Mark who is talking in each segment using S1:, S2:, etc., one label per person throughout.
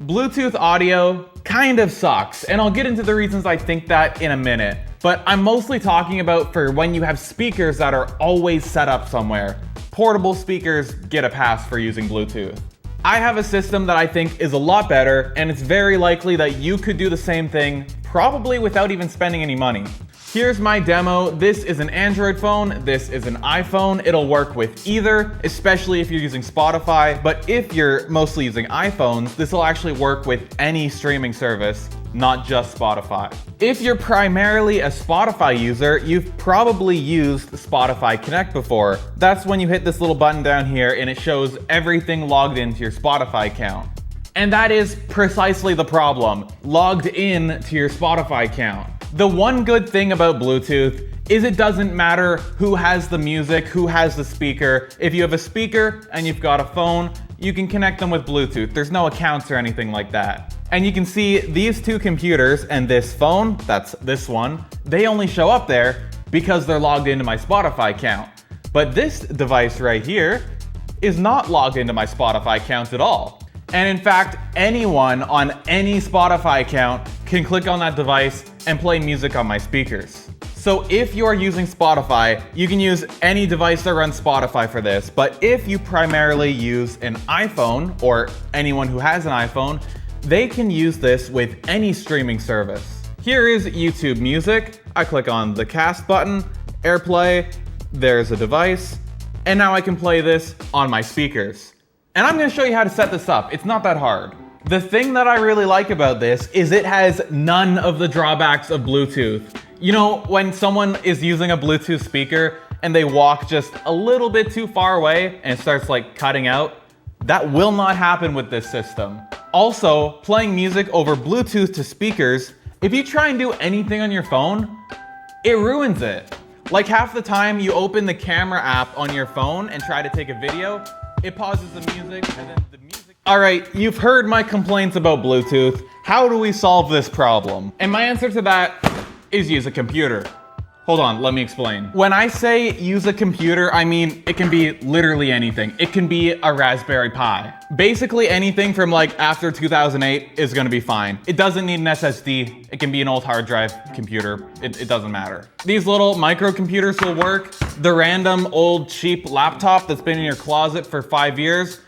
S1: Bluetooth audio kind of sucks, and I'll get into the reasons I think that in a minute. But I'm mostly talking about for when you have speakers that are always set up somewhere. Portable speakers get a pass for using Bluetooth. I have a system that I think is a lot better, and it's very likely that you could do the same thing, probably without even spending any money. Here's my demo. This is an Android phone, this is an iPhone. It'll work with either, especially if you're using Spotify, but if you're mostly using iPhones, this will actually work with any streaming service, not just Spotify. If you're primarily a Spotify user, you've probably used Spotify Connect before. That's when you hit this little button down here and it shows everything logged into your Spotify account. And that is precisely the problem, logged in to your Spotify account. The one good thing about Bluetooth is it doesn't matter who has the music, who has the speaker. If you have a speaker and you've got a phone, you can connect them with Bluetooth. There's no accounts or anything like that. And you can see these two computers and this phone, that's this one, they only show up there because they're logged into my Spotify account. But this device right here is not logged into my Spotify account at all. And in fact, anyone on any Spotify account can click on that device and play music on my speakers. So if you're using Spotify, you can use any device that runs Spotify for this. But if you primarily use an iPhone, or anyone who has an iPhone, they can use this with any streaming service. Here is YouTube Music. I click on the cast button, AirPlay, there's a device, and now I can play this on my speakers. And I'm gonna show you how to set this up. It's not that hard. The thing that I really like about this is it has none of the drawbacks of Bluetooth. You know, when someone is using a Bluetooth speaker and they walk just a little bit too far away and it starts like cutting out, that will not happen with this system. Also, playing music over Bluetooth to speakers, if you try and do anything on your phone, it ruins it. Like half the time you open the camera app on your phone and try to take a video, it pauses the music and then the music... Alright, you've heard my complaints about Bluetooth. How do we solve this problem? And my answer to that is use a computer. Hold on, let me explain. When I say use a computer, I mean it can be literally anything. It can be a Raspberry Pi. Basically anything from like after 2008 is gonna be fine. It doesn't need an SSD. It can be an old hard drive computer. It doesn't matter. These little microcomputers will work. The random old cheap laptop that's been in your closet for 5 years,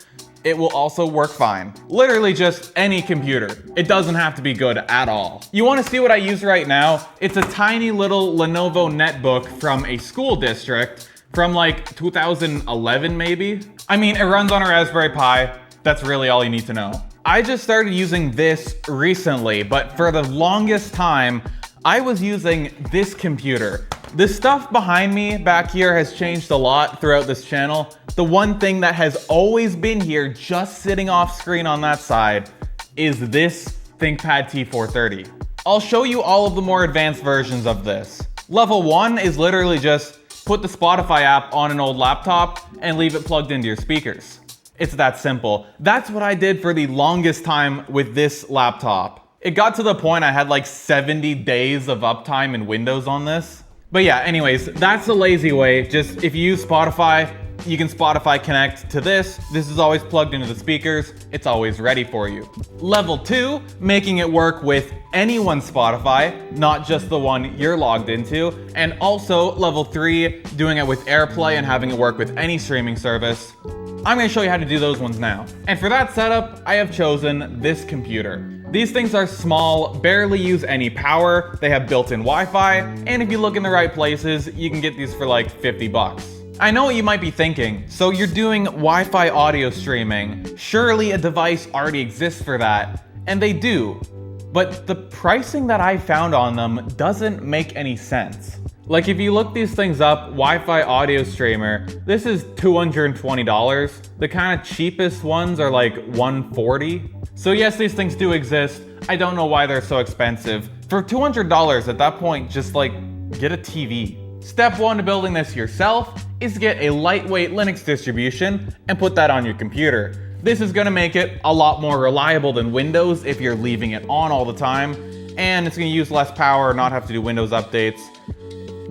S1: it will also work fine. Literally just any computer. It doesn't have to be good at all. You wanna see what I use right now? It's a tiny little Lenovo netbook from a school district from like 2011 maybe. I mean, it runs on a Raspberry Pi. That's really all you need to know. I just started using this recently, but for the longest time, I was using this computer. The stuff behind me back here has changed a lot throughout this channel. The one thing that has always been here, just sitting off screen on that side, is this ThinkPad T430. I'll show you all of the more advanced versions of this. Level 1 is literally just put the Spotify app on an old laptop and leave it plugged into your speakers. It's that simple. That's what I did for the longest time with this laptop. It got to the point I had like 70 days of uptime in Windows on this. But yeah, anyways, that's the lazy way. Just if you use Spotify, you can Spotify Connect to this. This is always plugged into the speakers. It's always ready for you. Level 2, making it work with anyone's Spotify, not just the one you're logged into. And also level 3, doing it with AirPlay and having it work with any streaming service. I'm gonna show you how to do those ones now. And for that setup, I have chosen this computer. These things are small, barely use any power, they have built-in Wi-Fi, and if you look in the right places, you can get these for like 50 bucks. I know what you might be thinking, so you're doing Wi-Fi audio streaming. Surely a device already exists for that, and they do. But the pricing that I found on them doesn't make any sense. Like if you look these things up, Wi-Fi audio streamer, this is $220. The kind of cheapest ones are like $140. So yes, these things do exist. I don't know why they're so expensive. For $200 at that point, just like get a TV. Step 1 to building this yourself is to get a lightweight Linux distribution and put that on your computer. This is gonna make it a lot more reliable than Windows if you're leaving it on all the time, and it's gonna use less power, not have to do Windows updates.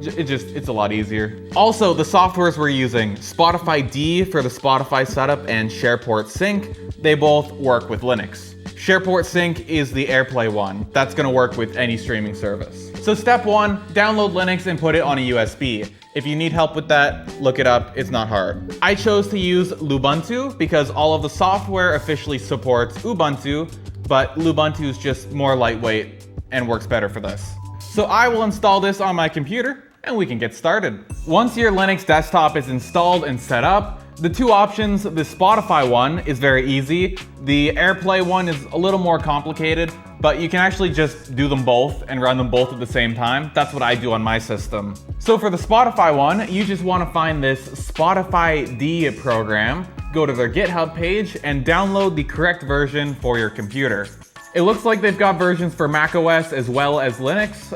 S1: It's a lot easier. Also, the softwares we're using, Spotify D for the Spotify setup and SharePort Sync, they both work with Linux. SharePort Sync is the AirPlay one. That's gonna work with any streaming service. So step 1, download Linux and put it on a USB. If you need help with that, look it up, it's not hard. I chose to use Lubuntu because all of the software officially supports Ubuntu, but Lubuntu is just more lightweight and works better for this. So I will install this on my computer and we can get started. Once your Linux desktop is installed and set up, the two options, the Spotify one is very easy. The AirPlay one is a little more complicated, but you can actually just do them both and run them both at the same time. That's what I do on my system. So for the Spotify one, you just want to find this Spotify D program, go to their GitHub page and download the correct version for your computer. It looks like they've got versions for macOS as well as Linux.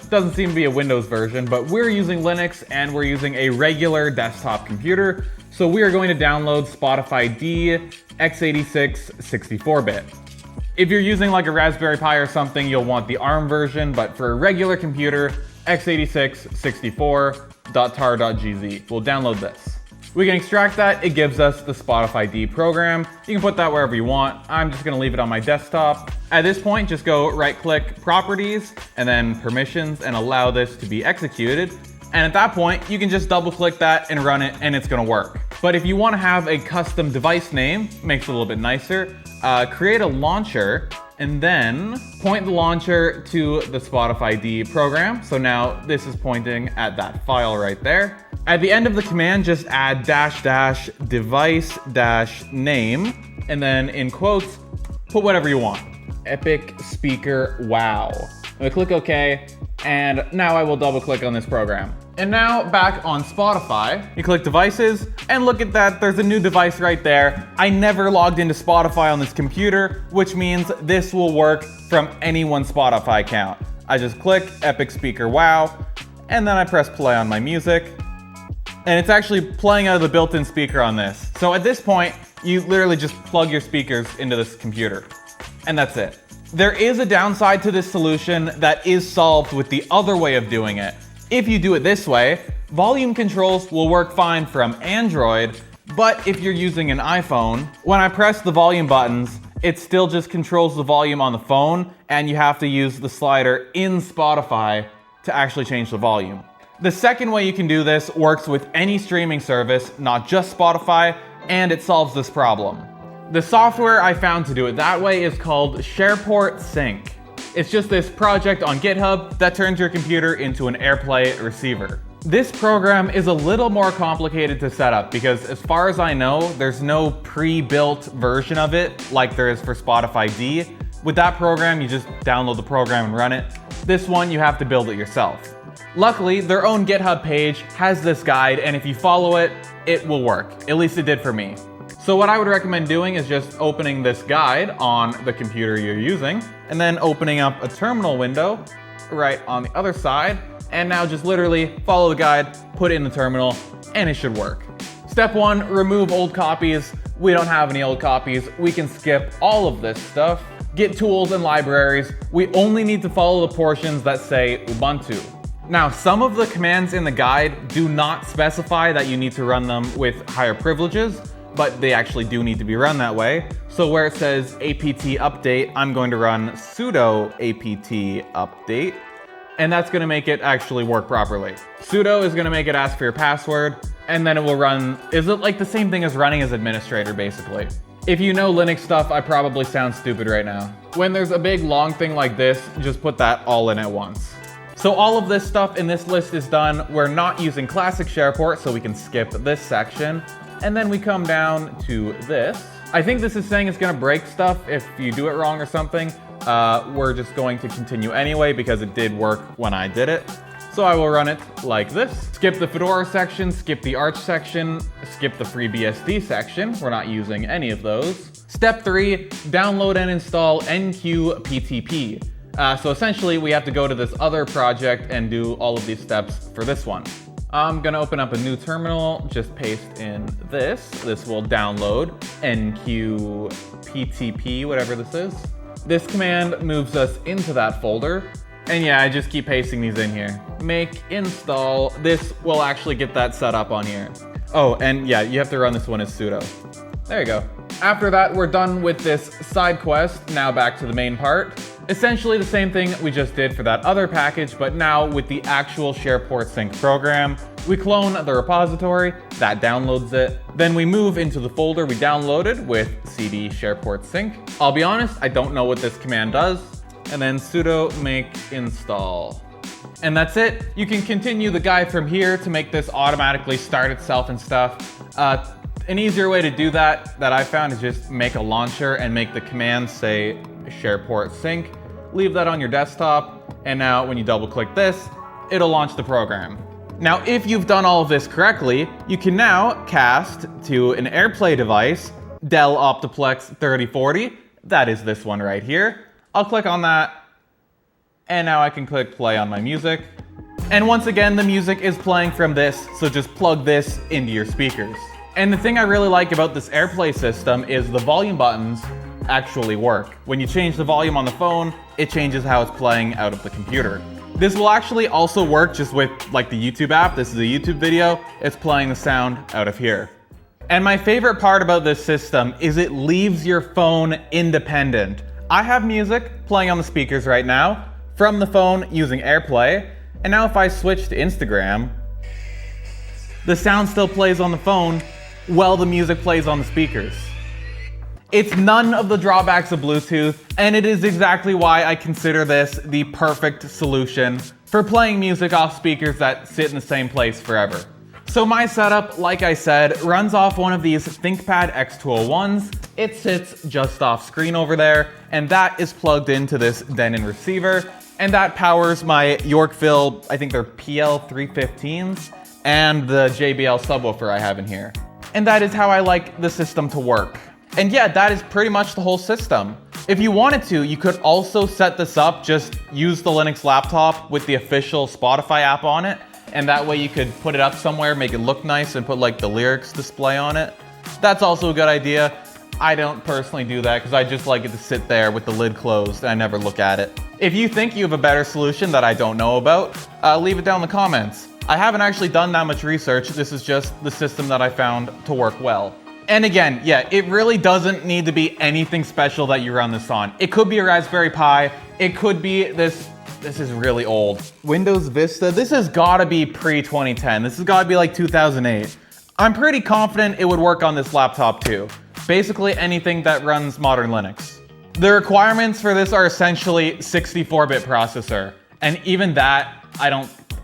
S1: Doesn't seem to be a Windows version, but we're using Linux and we're using a regular desktop computer. So we are going to download Spotify D x86 64-bit. If you're using like a Raspberry Pi or something, you'll want the ARM version, but for a regular computer, x86 64.tar.gz. We'll download this. We can extract that, it gives us the Spotify D program. You can put that wherever you want. I'm just gonna leave it on my desktop. At this point, just go right-click Properties, and then Permissions, and allow this to be executed. And at that point, you can just double-click that and run it, and it's gonna work. But if you wanna have a custom device name, makes it a little bit nicer, create a launcher, and then point the launcher to the Spotify D program. So now this is pointing at that file right there. At the end of the command, just add --device-name, and then in quotes, put whatever you want. Epic Speaker Wow. I'm gonna click OK, and now I will double click on this program. And now back on Spotify, you click devices, and look at that, there's a new device right there. I never logged into Spotify on this computer, which means this will work from anyone's Spotify account. I just click Epic Speaker Wow, and then I press play on my music, and it's actually playing out of the built-in speaker on this. So at this point, you literally just plug your speakers into this computer, and that's it. There is a downside to this solution that is solved with the other way of doing it. If you do it this way, volume controls will work fine from Android, but if you're using an iPhone, when I press the volume buttons, it still just controls the volume on the phone, and you have to use the slider in Spotify to actually change the volume. The second way you can do this works with any streaming service, not just Spotify, and it solves this problem. The software I found to do it that way is called SharePort Sync. It's just this project on GitHub that turns your computer into an AirPlay receiver. This program is a little more complicated to set up because as far as I know, there's no pre-built version of it like there is for Spotify D. With that program, you just download the program and run it. This one, you have to build it yourself. Luckily, their own GitHub page has this guide, and if you follow it, it will work. At least it did for me. So what I would recommend doing is just opening this guide on the computer you're using, and then opening up a terminal window right on the other side, and now just literally follow the guide, put it in the terminal, and it should work. Step 1, remove old copies. We don't have any old copies. We can skip all of this stuff. Get tools and libraries. We only need to follow the portions that say Ubuntu. Now, some of the commands in the guide do not specify that you need to run them with higher privileges, but they actually do need to be run that way. So where it says apt update, I'm going to run sudo apt update, and that's gonna make it actually work properly. Sudo is gonna make it ask for your password, and then it will run, is it like the same thing as running as administrator, basically? If you know Linux stuff, I probably sound stupid right now. When there's a big long thing like this, just put that all in at once. So all of this stuff in this list is done. We're not using classic SharePort, so we can skip this section. And then we come down to this. I think this is saying it's gonna break stuff if you do it wrong or something. We're just going to continue anyway because it did work when I did it. So I will run it like this. Skip the Fedora section, skip the Arch section, skip the FreeBSD section. We're not using any of those. Step 3, download and install NQPTP. So essentially we have to go to this other project and do all of these steps for this one. I'm gonna open up a new terminal, just paste in this. This will download NQPTP, whatever this is. This command moves us into that folder. And yeah, I just keep pasting these in here. Make install. This will actually get that set up on here. Oh, and yeah, you have to run this one as sudo. There you go. After that, we're done with this side quest. Now back to the main part. Essentially the same thing we just did for that other package, but now with the actual SharePort Sync program. We clone the repository, that downloads it. Then we move into the folder we downloaded with cd SharePort Sync. I'll be honest, I don't know what this command does. And then sudo make install. And that's it. You can continue the guide from here to make this automatically start itself and stuff. An easier way to do that I found is just make a launcher and make the command say SharePort Sync. Leave that on your desktop, and now when you double click this, it'll launch the program. Now, if you've done all of this correctly, you can now cast to an AirPlay device, Dell Optiplex 3040. That is this one right here. I'll click on that, and now I can click play on my music. And once again, the music is playing from this, so just plug this into your speakers. And the thing I really like about this AirPlay system is the volume buttons actually work. When you change the volume on the phone, it changes how it's playing out of the computer. This will actually also work just with like the YouTube app. This is a YouTube video. It's playing the sound out of here. And my favorite part about this system is it leaves your phone independent. I have music playing on the speakers right now from the phone using AirPlay. And now if I switch to Instagram, the sound still plays on the phone while the music plays on the speakers. It's none of the drawbacks of Bluetooth, and it is exactly why I consider this the perfect solution for playing music off speakers that sit in the same place forever. So my setup, like I said, runs off one of these ThinkPad X201s. It sits just off screen over there, and that is plugged into this Denon receiver, and that powers my Yorkville, I think they're PL315s, and the JBL subwoofer I have in here. And that is how I like the system to work. And yeah, that is pretty much the whole system. If you wanted to, you could also set this up, just use the Linux laptop with the official Spotify app on it, and that way you could put it up somewhere, make it look nice, and put like the lyrics display on it. That's also a good idea. I don't personally do that because I just like it to sit there with the lid closed and I never look at it. If you think you have a better solution that I don't know about, leave it down in the comments. I haven't actually done that much research. This is just the system that I found to work well. And again, yeah, it really doesn't need to be anything special that you run this on. It could be a Raspberry Pi. It could be this is really old. Windows Vista, this has gotta be pre-2010. This has gotta be like 2008. I'm pretty confident it would work on this laptop too. Basically anything that runs modern Linux. The requirements for this are essentially 64-bit processor. And even that,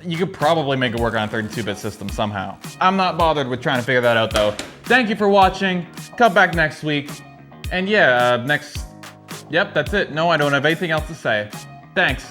S1: you could probably make it work on a 32-bit system somehow. I'm not bothered with trying to figure that out though. Thank you for watching. Come back next week. And yeah, yep, that's it. No, I don't have anything else to say. Thanks.